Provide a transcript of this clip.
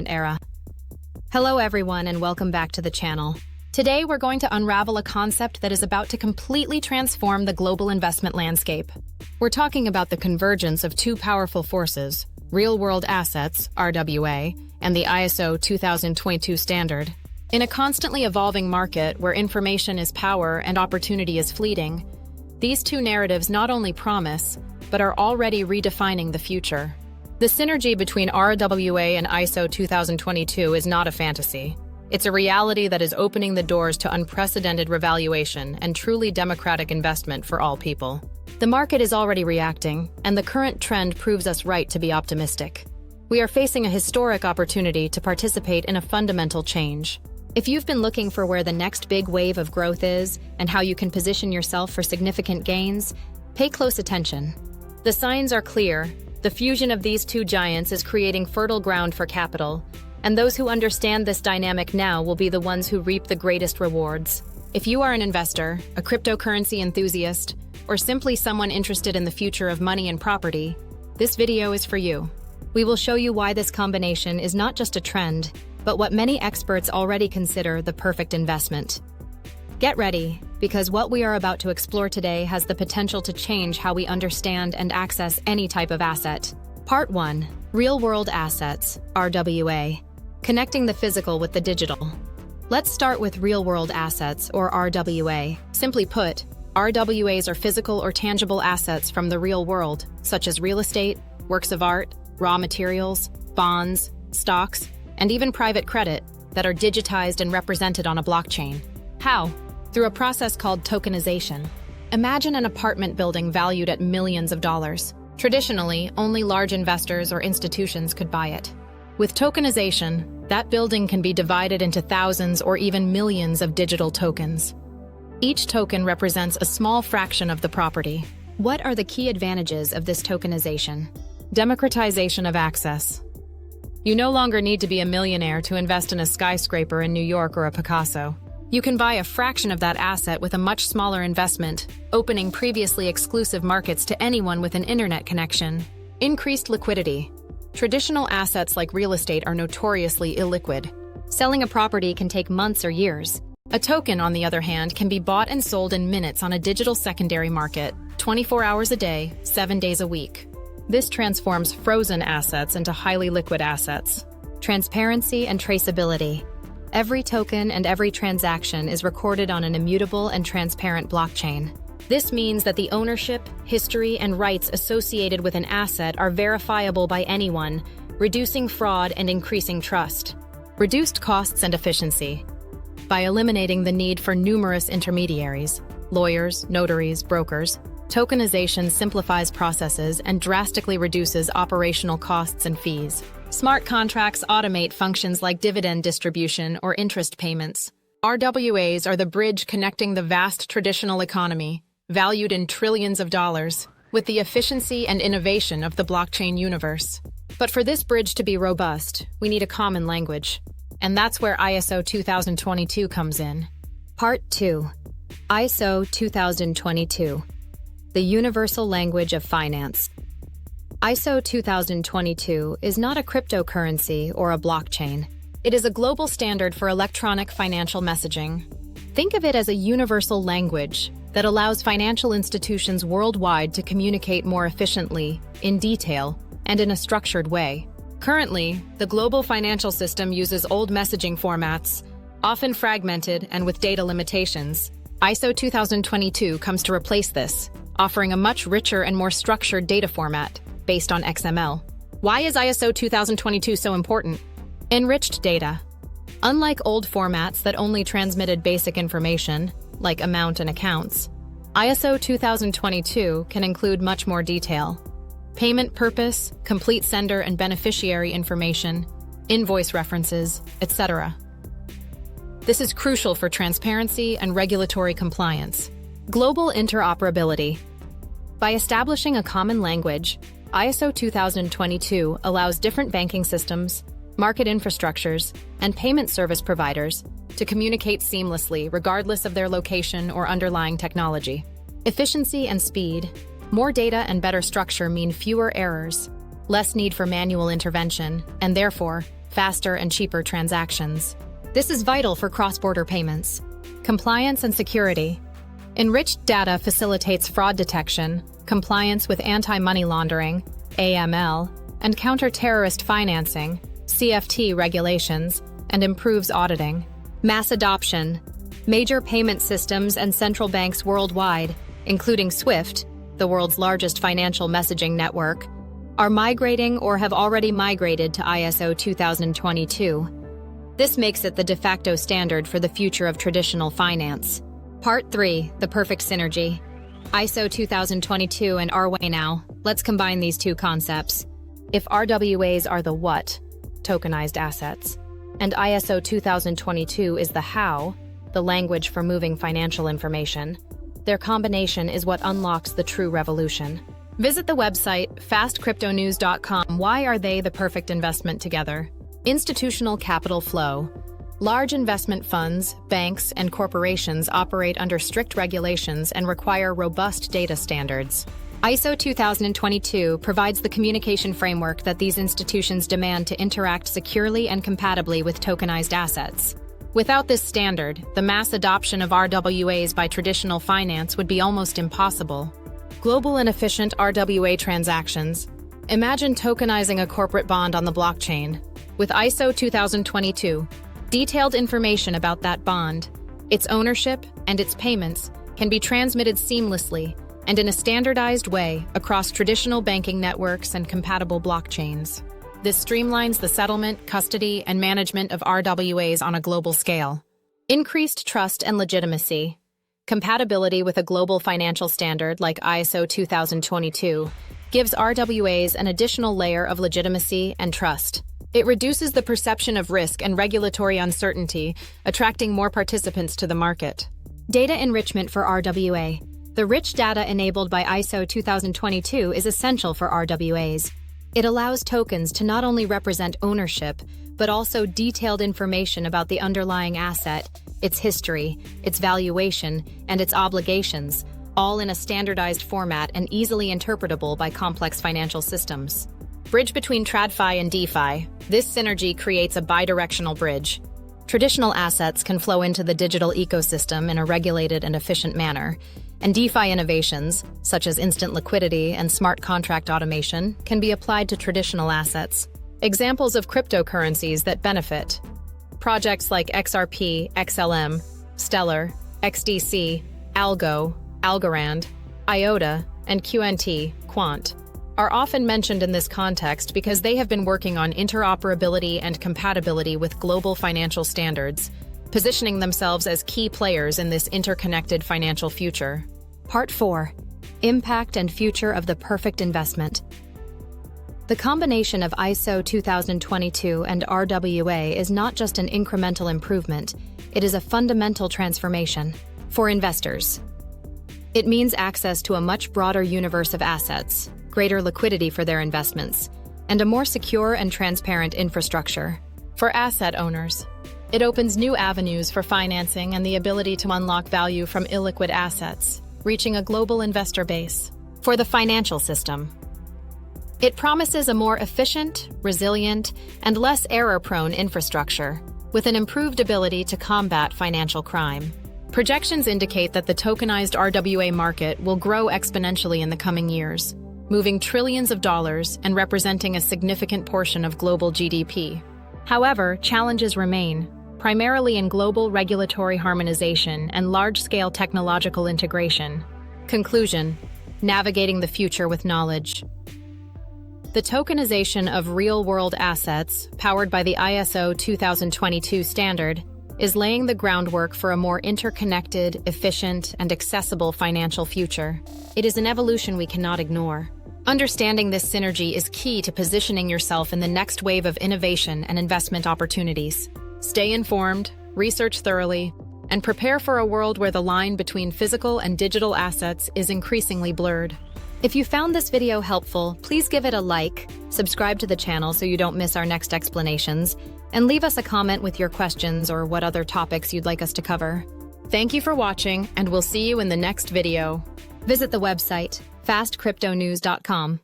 era. Hello everyone and welcome back to the channel. Today we're going to unravel a concept that is about to completely transform the global investment landscape. We're talking about the convergence of two powerful forces, real-world assets, RWA, and the ISO 2022 standard. In a constantly evolving market where information is power and opportunity is fleeting, these two narratives not only promise, but are already redefining the future. The synergy between RWA and ISO 2022 is not a fantasy. It's a reality that is opening the doors to unprecedented revaluation and truly democratic investment for all people. The market is already reacting, and the current trend proves us right to be optimistic. We are facing a historic opportunity to participate in a fundamental change. If you've been looking for where the next big wave of growth is and how you can position yourself for significant gains, pay close attention. The signs are clear. The fusion of these two giants is creating fertile ground for capital, and those who understand this dynamic now will be the ones who reap the greatest rewards. If you are an investor, a cryptocurrency enthusiast, or simply someone interested in the future of money and property, this video is for you. We will show you why this combination is not just a trend, but what many experts already consider the perfect investment. Get ready, because what we are about to explore today has the potential to change how we understand and access any type of asset. Part 1. Real-world assets, RWA. Connecting the physical with the digital. Let's start with real-world assets, or RWA. Simply put, RWAs are physical or tangible assets from the real world, such as real estate, works of art, raw materials, bonds, stocks, and even private credit that are digitized and represented on a blockchain. How? Through a process called tokenization. Imagine an apartment building valued at millions of dollars. Traditionally, only large investors or institutions could buy it. With tokenization, that building can be divided into thousands or even millions of digital tokens. Each token represents a small fraction of the property. What are the key advantages of this tokenization? Democratization of access. You no longer need to be a millionaire to invest in a skyscraper in New York or a Picasso. You can buy a fraction of that asset with a much smaller investment, opening previously exclusive markets to anyone with an internet connection. Increased liquidity. Traditional assets like real estate are notoriously illiquid. Selling a property can take months or years. A token, on the other hand, can be bought and sold in minutes on a digital secondary market, 24 hours a day, 7 days a week. This transforms frozen assets into highly liquid assets. Transparency and traceability. Every token and every transaction is recorded on an immutable and transparent blockchain. This means that the ownership, history, and rights associated with an asset are verifiable by anyone, reducing fraud and increasing trust. Reduced costs and efficiency. By eliminating the need for numerous intermediaries, lawyers, notaries, brokers, tokenization simplifies processes and drastically reduces operational costs and fees. Smart contracts automate functions like dividend distribution or interest payments. RWAs are the bridge connecting the vast traditional economy, valued in trillions of dollars, with the efficiency and innovation of the blockchain universe. But for this bridge to be robust, we need a common language. And that's where ISO 2022 comes in. Part 2. ISO 2022. The Universal Language of Finance. ISO 2022 is not a cryptocurrency or a blockchain. It is a global standard for electronic financial messaging. Think of it as a universal language that allows financial institutions worldwide to communicate more efficiently, in detail, and in a structured way. Currently, the global financial system uses old messaging formats, often fragmented and with data limitations. ISO 2022 comes to replace this, offering a much richer and more structured data format based on XML. Why is ISO 2022 so important? Enriched data. Unlike old formats that only transmitted basic information, like amount and accounts, ISO 2022 can include much more detail. Payment purpose, complete sender and beneficiary information, invoice references, etc. This is crucial for transparency and regulatory compliance. Global interoperability. By establishing a common language, ISO 2022 allows different banking systems, market infrastructures, and payment service providers to communicate seamlessly regardless of their location or underlying technology. Efficiency and speed. More data and better structure mean fewer errors, less need for manual intervention, and therefore, faster and cheaper transactions. This is vital for cross-border payments. Compliance and security. Enriched data facilitates fraud detection, compliance with anti-money laundering, AML, and counter-terrorist financing, CFT regulations, and improves auditing. Mass adoption. Major payment systems and central banks worldwide, including SWIFT, the world's largest financial messaging network, are migrating or have already migrated to ISO 2022. This makes it the de facto standard for the future of traditional finance. Part 3, the perfect synergy. ISO 2022 and RWA now. Let's combine these two concepts. If RWAs are the what, tokenized assets, and ISO 2022 is the how, the language for moving financial information, their combination is what unlocks the true revolution. Visit the website fastcryptonews.com. Why are they the perfect investment together? Institutional capital flow. Large investment funds, banks, and corporations operate under strict regulations and require robust data standards. ISO 2022 provides the communication framework that these institutions demand to interact securely and compatibly with tokenized assets. Without this standard, the mass adoption of RWAs by traditional finance would be almost impossible. Global and efficient RWA transactions. Imagine tokenizing a corporate bond on the blockchain. With ISO 2022, detailed information about that bond, its ownership, and its payments can be transmitted seamlessly and in a standardized way across traditional banking networks and compatible blockchains. This streamlines the settlement, custody, and management of RWAs on a global scale. Increased trust and legitimacy. Compatibility with a global financial standard like ISO 2022 gives RWAs an additional layer of legitimacy and trust. It reduces the perception of risk and regulatory uncertainty, attracting more participants to the market. Data enrichment for RWA. The rich data enabled by ISO 2022 is essential for RWAs. It allows tokens to not only represent ownership, but also detailed information about the underlying asset, its history, its valuation, and its obligations, all in a standardized format and easily interpretable by complex financial systems. Bridge between TradFi and DeFi. This synergy creates a bidirectional bridge. Traditional assets can flow into the digital ecosystem in a regulated and efficient manner, and DeFi innovations, such as instant liquidity and smart contract automation, can be applied to traditional assets. Examples of cryptocurrencies that benefit. Projects like XRP, XLM, Stellar, XDC, Algo, Algorand, IOTA, and QNT, Quant, are often mentioned in this context because they have been working on interoperability and compatibility with global financial standards, positioning themselves as key players in this interconnected financial future. Part 4. Impact and future of the perfect investment. The combination of ISO 2022 and RWA is not just an incremental improvement, it is a fundamental transformation. For investors, it means access to a much broader universe of assets, greater liquidity for their investments, and a more secure and transparent infrastructure. For asset owners, it opens new avenues for financing and the ability to unlock value from illiquid assets, reaching a global investor base. For the financial system, it promises a more efficient, resilient, and less error-prone infrastructure, with an improved ability to combat financial crime. Projections indicate that the tokenized RWA market will grow exponentially in the coming years, moving trillions of dollars and representing a significant portion of global GDP. However, challenges remain, primarily in global regulatory harmonization and large-scale technological integration. Conclusion: navigating the future with knowledge. The tokenization of real-world assets, powered by the ISO 2022 standard, is laying the groundwork for a more interconnected, efficient, and accessible financial future. It is an evolution we cannot ignore. Understanding this synergy is key to positioning yourself in the next wave of innovation and investment opportunities. Stay informed, research thoroughly, and prepare for a world where the line between physical and digital assets is increasingly blurred. If you found this video helpful, please give it a like, subscribe to the channel so you don't miss our next explanations, and leave us a comment with your questions or what other topics you'd like us to cover. Thank you for watching, and we'll see you in the next video. Visit the website fastcryptonews.com.